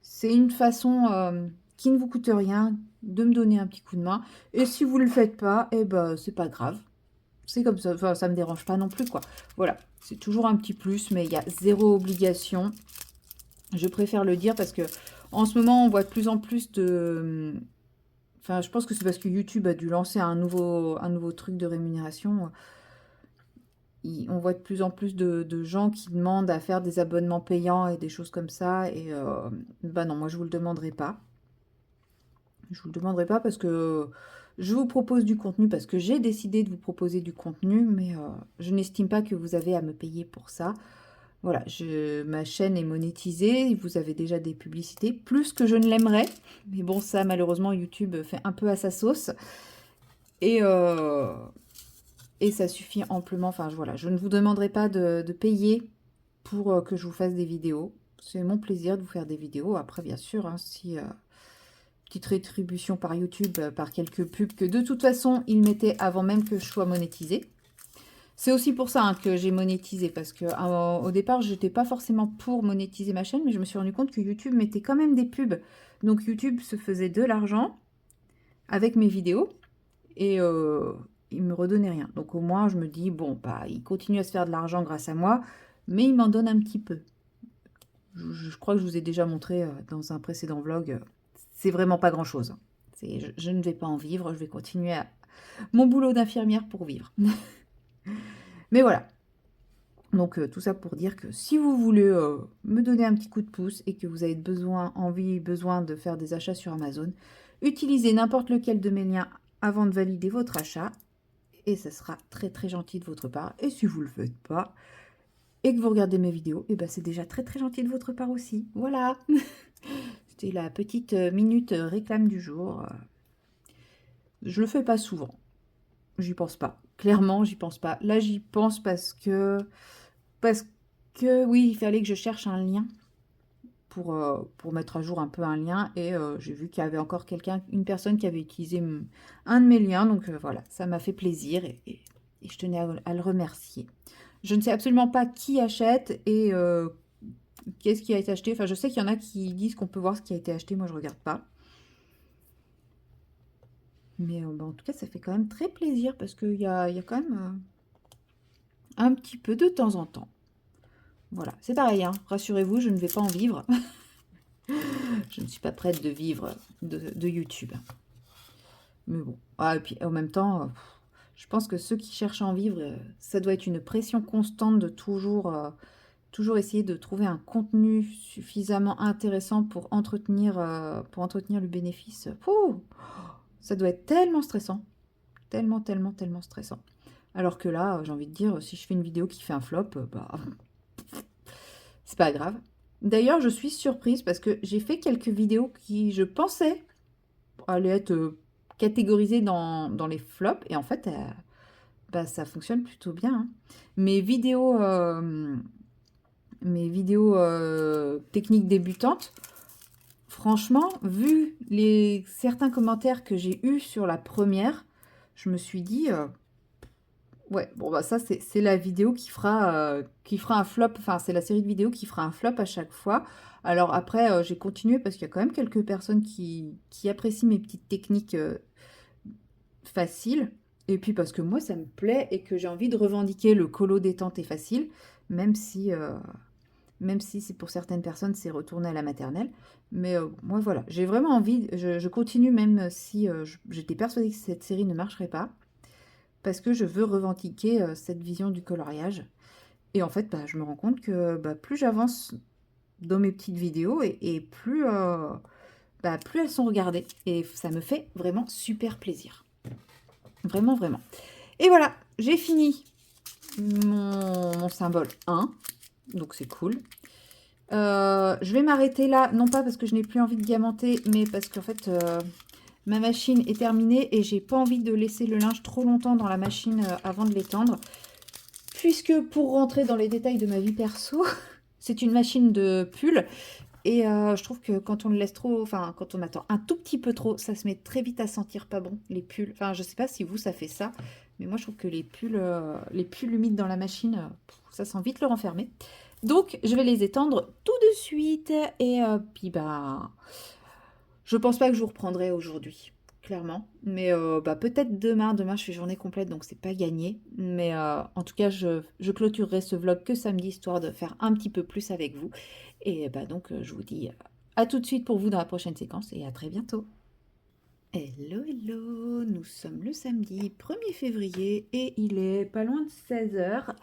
c'est une façon qui ne vous coûte rien de me donner un petit coup de main. Et si vous ne le faites pas, et ben c'est pas grave. C'est comme ça, enfin, ça me dérange pas non plus, quoi. Voilà, c'est toujours un petit plus, mais il y a zéro obligation. Je préfère le dire parce que en ce moment, on voit de plus en plus de... Enfin, je pense que c'est parce que YouTube a dû lancer un nouveau truc de rémunération. On voit de plus en plus de gens qui demandent à faire des abonnements payants et des choses comme ça. Et bah non, moi, je vous le demanderai pas. Je vous le demanderai pas parce que je vous propose du contenu, parce que j'ai décidé de vous proposer du contenu, mais je n'estime pas que vous avez à me payer pour ça. Voilà, ma chaîne est monétisée, vous avez déjà des publicités, plus que je ne l'aimerais. Mais bon, ça, malheureusement, YouTube fait un peu à sa sauce. Et, et ça suffit amplement. Enfin, voilà, je ne vous demanderai pas de payer pour que je vous fasse des vidéos. C'est mon plaisir de vous faire des vidéos. Après, bien sûr, hein, si... petite rétribution par YouTube, par quelques pubs que de toute façon, ils mettaient avant même que je sois monétisée. C'est aussi pour ça hein, que j'ai monétisé, parce que au départ, je n'étais pas forcément pour monétiser ma chaîne, mais je me suis rendu compte que YouTube mettait quand même des pubs. Donc YouTube se faisait de l'argent avec mes vidéos, et il me redonnait rien. Donc au moins, je me dis, bon, bah, il continue à se faire de l'argent grâce à moi, mais il m'en donne un petit peu. Je crois que je vous ai déjà montré dans un précédent vlog, c'est vraiment pas grand-chose. Je ne vais pas en vivre, je vais continuer à mon boulot d'infirmière pour vivre. Mais voilà. Donc tout ça pour dire que si vous voulez me donner un petit coup de pouce et que vous avez besoin de faire des achats sur Amazon, utilisez n'importe lequel de mes liens avant de valider votre achat et ça sera très très gentil de votre part. Et si vous ne le faites pas et que vous regardez mes vidéos, et ben c'est déjà très très gentil de votre part aussi. Voilà. C'était la petite minute réclame du jour. Je le fais pas souvent. J'y pense pas. Clairement, j'y pense pas. Là, j'y pense parce que oui, il fallait que je cherche un lien pour mettre à jour un peu un lien. Et j'ai vu qu'il y avait encore une personne qui avait utilisé un de mes liens. Donc voilà, ça m'a fait plaisir et je tenais à le remercier. Je ne sais absolument pas qui achète et qu'est-ce qui a été acheté. Enfin, je sais qu'il y en a qui disent qu'on peut voir ce qui a été acheté. Moi, je regarde pas. Mais en tout cas, ça fait quand même très plaisir parce qu'il y a quand même un petit peu de temps en temps. Voilà, c'est pareil, hein. Rassurez-vous, je ne vais pas en vivre. Je ne suis pas prête de vivre de YouTube. Mais bon, et puis en même temps, je pense que ceux qui cherchent à en vivre, ça doit être une pression constante de toujours essayer de trouver un contenu suffisamment intéressant pour entretenir le bénéfice. Pouh, ça doit être tellement stressant. Tellement, tellement, tellement stressant. Alors que là, j'ai envie de dire, si je fais une vidéo qui fait un flop, bah, c'est pas grave. D'ailleurs, je suis surprise parce que j'ai fait quelques vidéos qui, je pensais, allaient être catégorisées dans les flops. Et en fait, bah, ça fonctionne plutôt bien. Hein. Mes vidéos, techniques débutantes, franchement, vu certains commentaires que j'ai eus sur la première, je me suis dit... ouais, bon bah ça c'est la vidéo qui fera un flop, enfin c'est la série de vidéos qui fera un flop à chaque fois. Alors après j'ai continué parce qu'il y a quand même quelques personnes qui apprécient mes petites techniques faciles. Et puis parce que moi ça me plaît et que j'ai envie de revendiquer le colo détente et facile, même si, même si c'est pour certaines personnes c'est retourner à la maternelle. Mais moi voilà, j'ai vraiment envie, je continue même si j'étais persuadée que cette série ne marcherait pas. parce que je veux revendiquer cette vision du coloriage. Et en fait, bah, je me rends compte que bah, plus j'avance dans mes petites vidéos et plus, bah, plus elles sont regardées. Et ça me fait vraiment super plaisir. Vraiment, vraiment. Et voilà, j'ai fini mon symbole 1. Donc c'est cool. Je vais m'arrêter là, non pas parce que je n'ai plus envie de diamanter, mais parce qu'en fait, ma machine est terminée et j'ai pas envie de laisser le linge trop longtemps dans la machine avant de l'étendre. Puisque pour rentrer dans les détails de ma vie perso, c'est une machine de pull. Et je trouve que quand on le laisse trop, enfin quand on attend un tout petit peu trop, ça se met très vite à sentir pas bon, les pulls. Enfin, je sais pas si vous, ça fait ça, mais moi je trouve que les pulls humides dans la machine, ça sent vite le renfermer. Donc, je vais les étendre tout de suite. Et puis, bah, je pense pas que je vous reprendrai aujourd'hui, clairement. Mais bah, peut-être demain. Demain, je fais journée complète, donc c'est pas gagné. Mais en tout cas, je clôturerai ce vlog que samedi, histoire de faire un petit peu plus avec vous. Et bah, donc, je vous dis à tout de suite pour vous dans la prochaine séquence et à très bientôt. Hello, hello, nous sommes le samedi 1er février et il est pas loin de 16 h.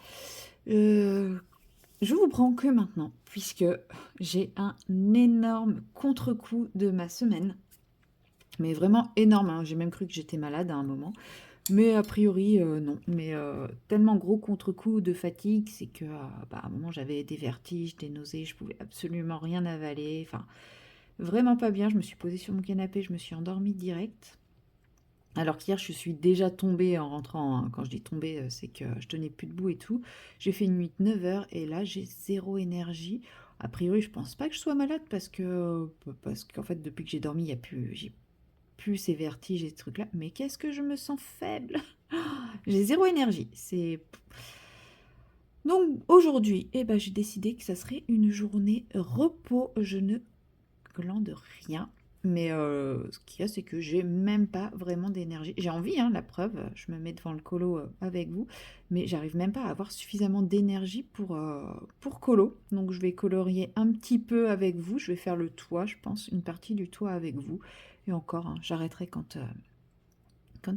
Je vous prends que maintenant, puisque j'ai un énorme contre-coup de ma semaine. Mais vraiment énorme, hein. J'ai même cru que j'étais malade à un moment. Mais a priori, non. Mais tellement gros contre-coup de fatigue, c'est que bah, à un moment j'avais des vertiges, des nausées, je pouvais absolument rien avaler. Enfin, vraiment pas bien. Je me suis posée sur mon canapé, je me suis endormie direct. Alors qu'hier, je suis déjà tombée en rentrant, hein. Quand je dis tombée, c'est que je tenais plus debout et tout. J'ai fait une nuit de 9 heures et là, j'ai zéro énergie. A priori, je pense pas que je sois malade parce qu'en fait, depuis que j'ai dormi, j'ai plus ces vertiges et ces trucs-là. Mais qu'est-ce que je me sens faible! J'ai zéro énergie. Donc aujourd'hui, eh ben, j'ai décidé que ça serait une journée repos. Je ne glande rien. Mais ce qu'il y a, c'est que j'ai même pas vraiment d'énergie. J'ai envie, hein, la preuve, je me mets devant le colo avec vous, mais j'arrive même pas à avoir suffisamment d'énergie pour colo. Donc je vais colorier un petit peu avec vous. Je vais faire le toit, je pense, une partie du toit avec vous. Et encore, hein, j'arrêterai quand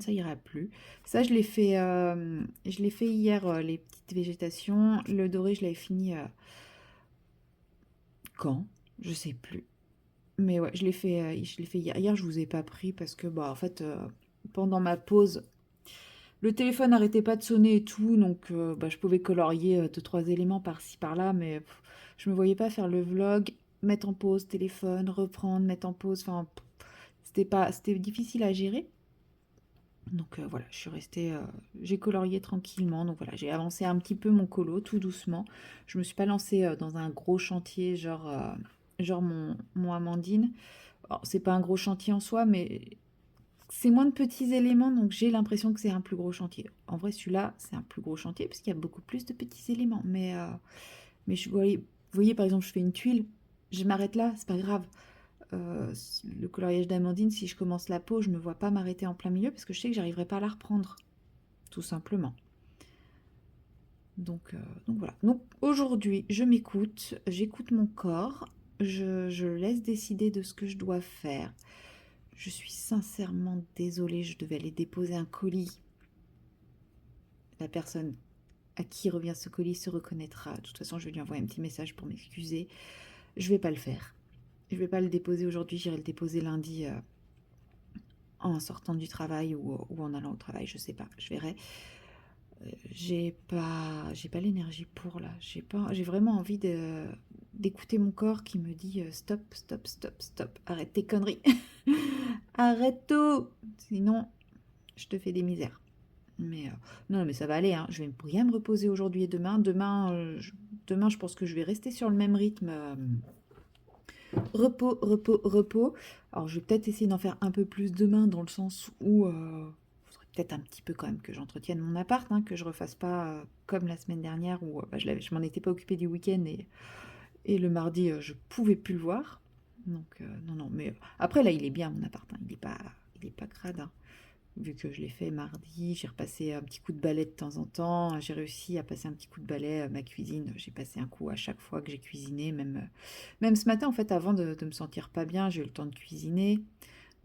ça ira plus. Ça, je l'ai fait hier, les petites végétations. Le doré, je l'avais fini quand? Je sais plus. Mais ouais, je l'ai fait hier. Hier, je vous ai pas pris parce que, bah, en fait, pendant ma pause, le téléphone n'arrêtait pas de sonner et tout, donc bah, je pouvais colorier 2-3 éléments par-ci, par-là, mais je me voyais pas faire le vlog, mettre en pause, téléphone, reprendre, mettre en pause, enfin, c'était difficile à gérer. Donc voilà, je suis restée, j'ai colorié tranquillement, donc voilà, j'ai avancé un petit peu mon colo, tout doucement. Je me suis pas lancée dans un gros chantier, genre mon Amandine. Alors, c'est pas un gros chantier en soi, mais c'est moins de petits éléments, donc j'ai l'impression que c'est un plus gros chantier. En vrai, celui-là, c'est un plus gros chantier, parce qu'il y a beaucoup plus de petits éléments. Mais vous voyez, par exemple, je fais une tuile, je m'arrête là, c'est pas grave. Le coloriage d'Amandine, si je commence la peau, je me vois pas m'arrêter en plein milieu, parce que je sais que j'arriverai pas à la reprendre, tout simplement. Donc voilà. Donc aujourd'hui, je m'écoute, j'écoute mon corps, je laisse décider de ce que je dois faire. Je suis sincèrement désolée, je devais aller déposer un colis. La personne à qui revient ce colis se reconnaîtra. De toute façon, je vais lui envoyer un petit message pour m'excuser. Je vais pas le faire. Je vais pas le déposer aujourd'hui, j'irai le déposer lundi en sortant du travail ou en allant au travail, je sais pas, je verrai. J'ai pas l'énergie pour là. J'ai vraiment envie d'écouter mon corps qui me dit stop, stop, stop, stop. Arrête tes conneries. Arrête tout. Sinon, je te fais des misères. Mais non, mais ça va aller, hein. Je vais bien me reposer aujourd'hui et demain. Demain, je pense que je vais rester sur le même rythme. Repos, repos, repos. Alors, je vais peut-être essayer d'en faire un peu plus demain, dans le sens où il faudrait peut-être un petit peu quand même que j'entretienne mon appart, hein, que je refasse pas comme la semaine dernière où bah, je m'en étais pas occupée du week-end et le mardi, je pouvais plus le voir. Donc, non, non. Mais après, là, il est bien, mon appart, hein. Il est pas crade, hein. Vu que je l'ai fait mardi, j'ai repassé un petit coup de balai de temps en temps. J'ai réussi à passer un petit coup de balai à ma cuisine. J'ai passé un coup à chaque fois que j'ai cuisiné. Même ce matin, en fait, avant de me sentir pas bien, j'ai eu le temps de cuisiner.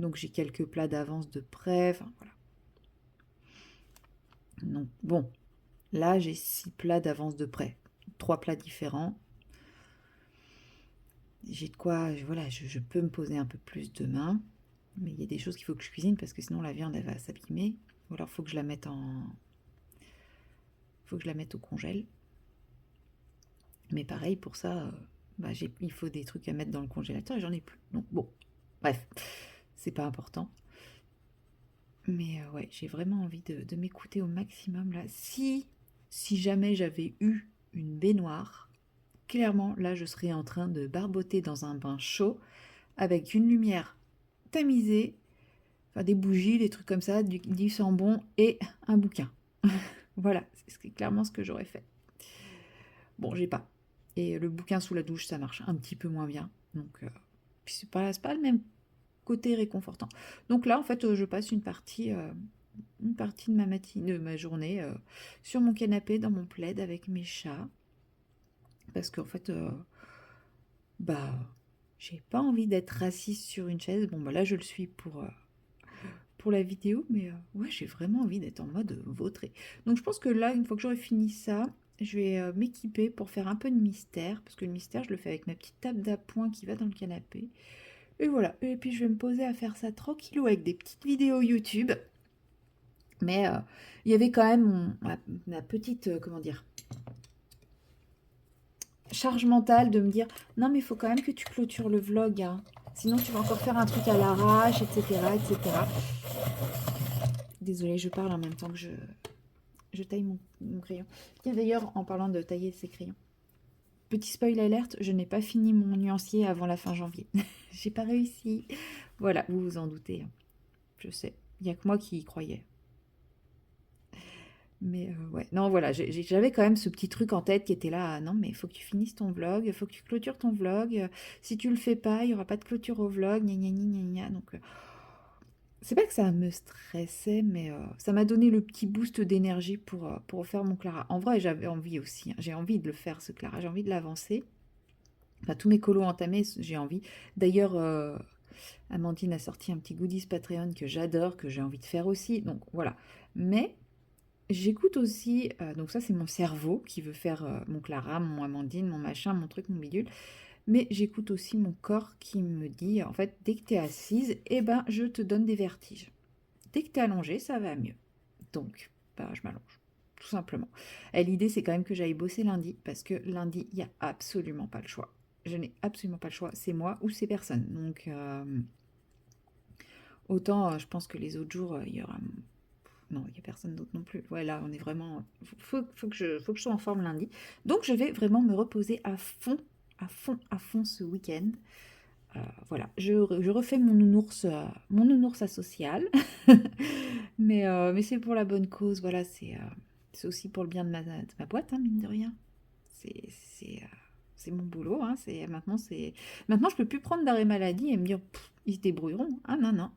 Donc j'ai quelques plats d'avance de prêt. Enfin, voilà. Donc bon, là j'ai 6 plats d'avance de près. 3 plats différents. J'ai de quoi, voilà, je peux me poser un peu plus demain. Mais il y a des choses qu'il faut que je cuisine parce que sinon la viande elle va s'abîmer. Ou alors faut que je la mette faut que je la mette au congèle. Mais pareil pour ça, bah, il faut des trucs à mettre dans le congélateur et j'en ai plus. Donc bon, bref, c'est pas important. Mais ouais, j'ai vraiment envie de m'écouter au maximum là. Si jamais j'avais eu une baignoire, clairement là je serais en train de barboter dans un bain chaud avec une lumière tamisée, enfin des bougies, des trucs comme ça, du sambon et un bouquin. Voilà, c'est clairement ce que j'aurais fait. Bon, j'ai pas. Et le bouquin sous la douche, ça marche un petit peu moins bien. Donc, puis c'est pas le même côté réconfortant. Donc là, en fait, je passe une partie de ma matinée, de ma journée sur mon canapé, dans mon plaid avec mes chats. Parce qu'en fait, bah, j'ai pas envie d'être assise sur une chaise. Bon, bah là, je le suis pour la vidéo, mais ouais, j'ai vraiment envie d'être en mode vautré. Donc je pense que là, une fois que j'aurai fini ça, je vais m'équiper pour faire un peu de mystère, parce que le mystère, je le fais avec ma petite table d'appoint qui va dans le canapé. Et voilà, et puis je vais me poser à faire ça tranquillou avec des petites vidéos YouTube. Mais il y avait quand même ma petite, comment dire, charge mentale de me dire, non mais il faut quand même que tu clôtures le vlog, hein. Sinon tu vas encore faire un truc à l'arrache, etc., etc. Désolée, je parle en même temps que je taille mon crayon. Tiens, d'ailleurs, en parlant de tailler ses crayons, petit spoil alerte, je n'ai pas fini mon nuancier avant la fin janvier. J'ai pas réussi. Voilà, vous vous en doutez, hein. Je sais, il n'y a que moi qui y croyais. Mais ouais, non, voilà, j'avais quand même ce petit truc en tête qui était là. Non, mais il faut que tu finisses ton vlog, il faut que tu clôtures ton vlog. Si tu le fais pas, il n'y aura pas de clôture au vlog, gna gna gna gna gna. Donc, c'est pas que ça me stressait, mais ça m'a donné le petit boost d'énergie pour faire mon Clara. En vrai, j'avais envie aussi, hein. J'ai envie de le faire, ce Clara. J'ai envie de l'avancer. Enfin, tous mes colos entamés, j'ai envie. D'ailleurs, Amandine a sorti un petit goodies Patreon que j'adore, que j'ai envie de faire aussi. Donc, voilà. Mais j'écoute aussi, donc ça, c'est mon cerveau qui veut faire mon Clara, mon Amandine, mon machin, mon truc, mon bidule. Mais j'écoute aussi mon corps qui me dit, en fait, dès que tu es assise, eh ben, je te donne des vertiges. Dès que tu es allongé, ça va mieux. Donc, bah, je m'allonge, tout simplement. Et l'idée, c'est quand même que j'aille bosser lundi, parce que lundi, il n'y a absolument pas le choix. Je n'ai absolument pas le choix. C'est moi ou c'est personne. Donc, autant, je pense que les autres jours, il y aura... Non, il n'y a personne d'autre non plus. Ouais, là, on est vraiment... faut que faut que je sois en forme lundi. Donc, je vais vraiment me reposer à fond, à fond, à fond ce week-end. Voilà, je refais mon nounours asocial. Mais c'est pour la bonne cause. Voilà, c'est aussi pour le bien de ma boîte, hein, mine de rien. C'est mon boulot. Hein, maintenant, je peux plus prendre d'arrêt maladie et me dire, ils se débrouilleront. Ah non, non.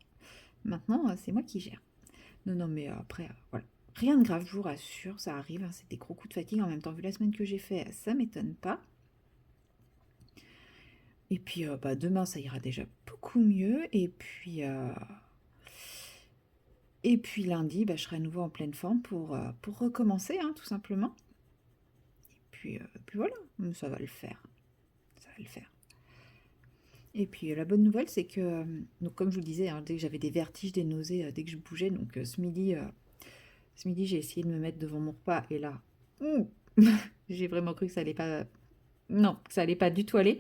Maintenant, c'est moi qui gère. Non, non, mais après, voilà. Rien de grave, je vous rassure, ça arrive. Hein, c'est des gros coups de fatigue. En même temps, vu la semaine que j'ai fait, ça m'étonne pas. Et puis, bah, demain, ça ira déjà beaucoup mieux. Et puis lundi, bah, je serai à nouveau en pleine forme pour recommencer, hein, tout simplement. Puis voilà, ça va le faire. Ça va le faire. Et puis la bonne nouvelle, c'est que, donc, comme je vous disais, hein, dès que j'avais des vertiges, des nausées, dès que je bougeais, donc ce midi, j'ai essayé de me mettre devant mon repas et là, ouh, j'ai vraiment cru que ça allait pas. Non, que ça allait pas du tout aller.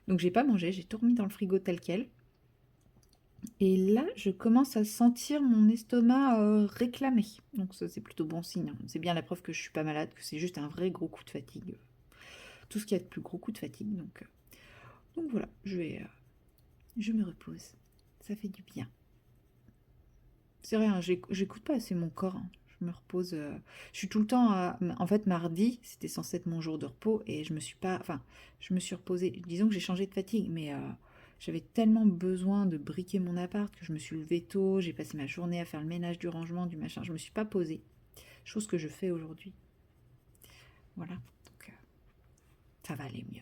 Donc j'ai pas mangé, j'ai tout remis dans le frigo tel quel. Et là, je commence à sentir mon estomac réclamer. Donc ça, c'est plutôt bon signe, hein. C'est bien la preuve que je suis pas malade, que c'est juste un vrai gros coup de fatigue. Tout ce qu'il y a de plus gros coup de fatigue. Donc voilà, je me repose. Ça fait du bien. C'est rien, j'écoute pas assez mon corps, hein. Je me repose. Je suis tout le temps En fait, mardi, c'était censé être mon jour de repos et je me suis pas. Enfin, je me suis reposée. Disons que j'ai changé de fatigue, mais j'avais tellement besoin de briquer mon appart que je me suis levée tôt. J'ai passé ma journée à faire le ménage, du rangement, du machin. Je me suis pas posée. Chose que je fais aujourd'hui. Voilà. Donc, ça va aller mieux.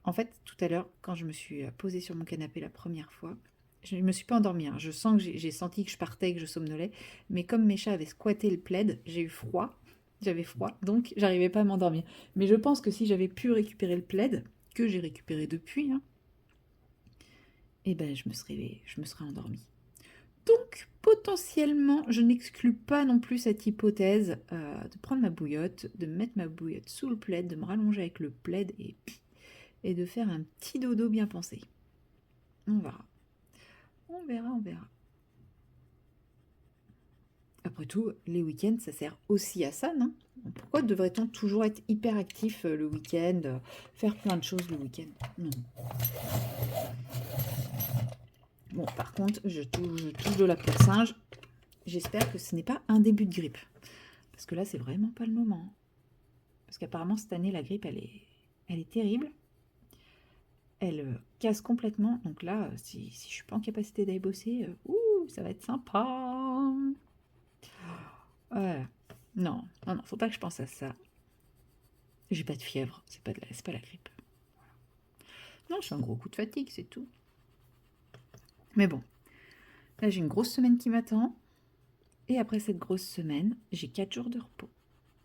En fait, tout à l'heure, quand je me suis posée sur mon canapé la première fois, Je me suis pas endormie, hein. Je sens que j'ai senti que je partais, que je somnolais. Mais comme mes chats avaient squatté le plaid, j'ai eu froid. J'avais froid, donc j'arrivais pas à m'endormir. Mais je pense que si j'avais pu récupérer le plaid, que j'ai récupéré depuis, hein, eh ben je me serais endormie. Donc, potentiellement, je n'exclus pas non plus cette hypothèse de prendre ma bouillotte, de mettre ma bouillotte sous le plaid, de me rallonger avec le plaid et de faire un petit dodo bien pensé. On verra. On verra, on verra. Après tout, les week-ends, ça sert aussi à ça, non? Pourquoi devrait-on toujours être hyper actif le week-end, faire plein de choses le week-end? Non. Bon, par contre, je touche de la peau de singe. J'espère que ce n'est pas un début de grippe. Parce que là, c'est vraiment pas le moment. Parce qu'apparemment, cette année, la grippe, elle est terrible. Elle casse complètement. Donc là, si je suis pas en capacité d'aller bosser, ça va être sympa. Non, faut pas que je pense à ça. J'ai pas de fièvre, c'est pas la grippe. Non, je fais un gros coup de fatigue, c'est tout. Mais bon, là j'ai une grosse semaine qui m'attend. Et après cette grosse semaine, j'ai 4 jours de repos.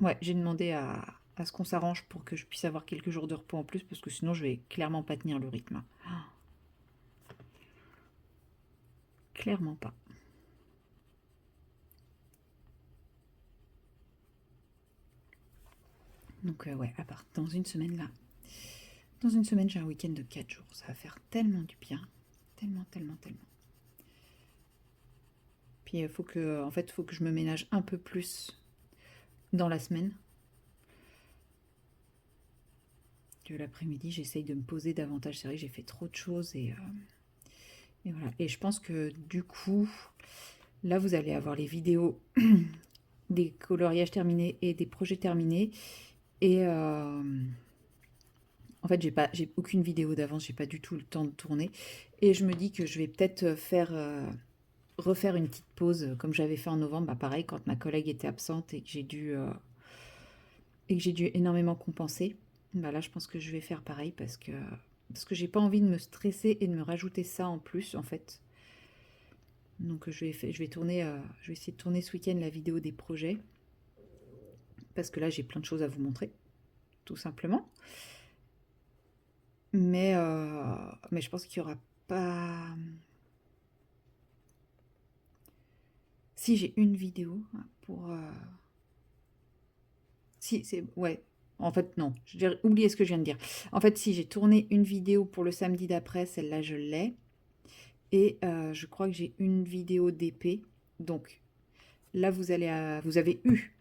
Ouais, j'ai demandé à ce qu'on s'arrange pour que je puisse avoir quelques jours de repos en plus, parce que sinon je vais clairement pas tenir le rythme. Clairement pas. Donc ouais, à part dans une semaine là. Dans une semaine, j'ai un week-end de 4 jours. Ça va faire tellement du bien. Tellement, tellement, tellement. Puis il faut que je me ménage un peu plus dans la semaine. Que l'après-midi, j'essaye de me poser davantage. C'est vrai que j'ai fait trop de choses et voilà. Et je pense que du coup, là, vous allez avoir les vidéos des coloriages terminés et des projets terminés. Et en fait, j'ai aucune vidéo d'avance, j'ai pas du tout le temps de tourner. Et je me dis que je vais peut-être refaire une petite pause comme j'avais fait en novembre. Bah, pareil, quand ma collègue était absente et que j'ai dû énormément compenser. Bah là, je pense que je vais faire pareil parce que j'ai pas envie de me stresser et de me rajouter ça en plus en fait. Donc je vais tourner, je vais essayer de tourner ce week-end la vidéo des projets parce que là j'ai plein de choses à vous montrer, tout simplement. Mais je pense qu'il y aura pas. Si j'ai une vidéo pour. Si c'est ouais. En fait non, oubliez ce que je viens de dire. En fait, si j'ai tourné une vidéo pour le samedi d'après, celle-là je l'ai. Et je crois que j'ai une vidéo d'épée. Donc là, vous avez eu.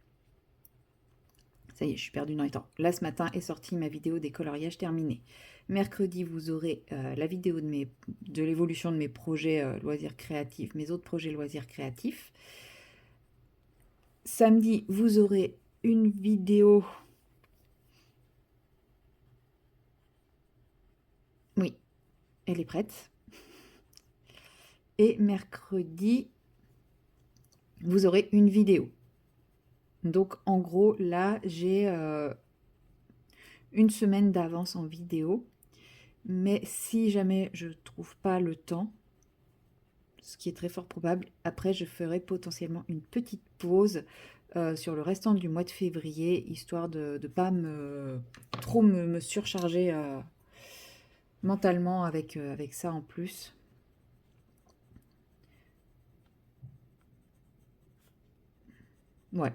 Ça y est, je suis perdue dans les temps. Là, ce matin est sortie ma vidéo des coloriages terminés. Mercredi, vous aurez la vidéo de l'évolution de mes projets loisirs créatifs, mes autres projets loisirs créatifs. Samedi, vous aurez une vidéo. Oui, elle est prête. Et mercredi, vous aurez une vidéo. Donc en gros, là, j'ai une semaine d'avance en vidéo. Mais si jamais je trouve pas le temps, ce qui est très fort probable, après je ferai potentiellement une petite pause sur le restant du mois de février, histoire de ne pas trop me surcharger mentalement avec ça en plus. Ouais,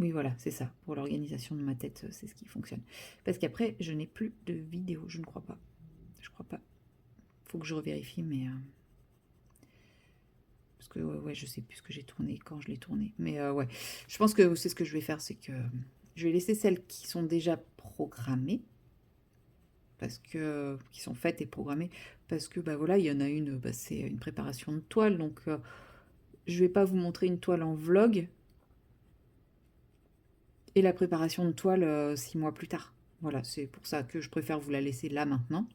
oui voilà, c'est ça. Pour l'organisation de ma tête, c'est ce qui fonctionne. Parce qu'après, je n'ai plus de vidéo, je ne crois pas. Je crois pas. Faut que je revérifie, mais... parce que ouais, je sais plus ce que j'ai tourné, quand je l'ai tourné. Mais ouais, je pense que c'est ce que je vais faire, c'est que je vais laisser celles qui sont déjà programmées, parce que qui sont faites et programmées, parce que bah voilà, il y en a une, bah, c'est une préparation de toile, donc je vais pas vous montrer une toile en vlog et la préparation de toile 6 mois plus tard. Voilà, c'est pour ça que je préfère vous la laisser là maintenant.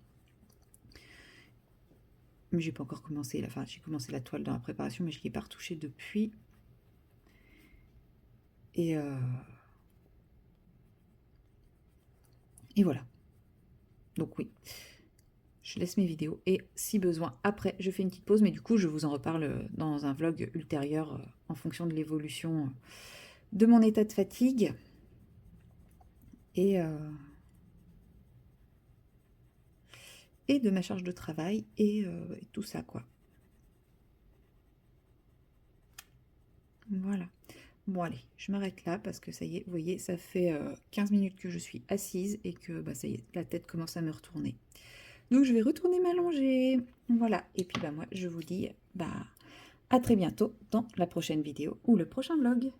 Mais j'ai pas encore commencé, enfin j'ai commencé la toile dans la préparation, mais je l'ai pas retouchée depuis. Et voilà. Donc oui, je laisse mes vidéos et si besoin, après, je fais une petite pause, mais du coup, je vous en reparle dans un vlog ultérieur en fonction de l'évolution de mon état de fatigue et, et de ma charge de travail et tout ça, quoi. Voilà. Bon, allez, je m'arrête là parce que ça y est, vous voyez, ça fait 15 minutes que je suis assise et que bah, ça y est, la tête commence à me retourner. Donc, je vais retourner m'allonger. Voilà. Et puis, bah, moi, je vous dis bah, à très bientôt dans la prochaine vidéo ou le prochain vlog.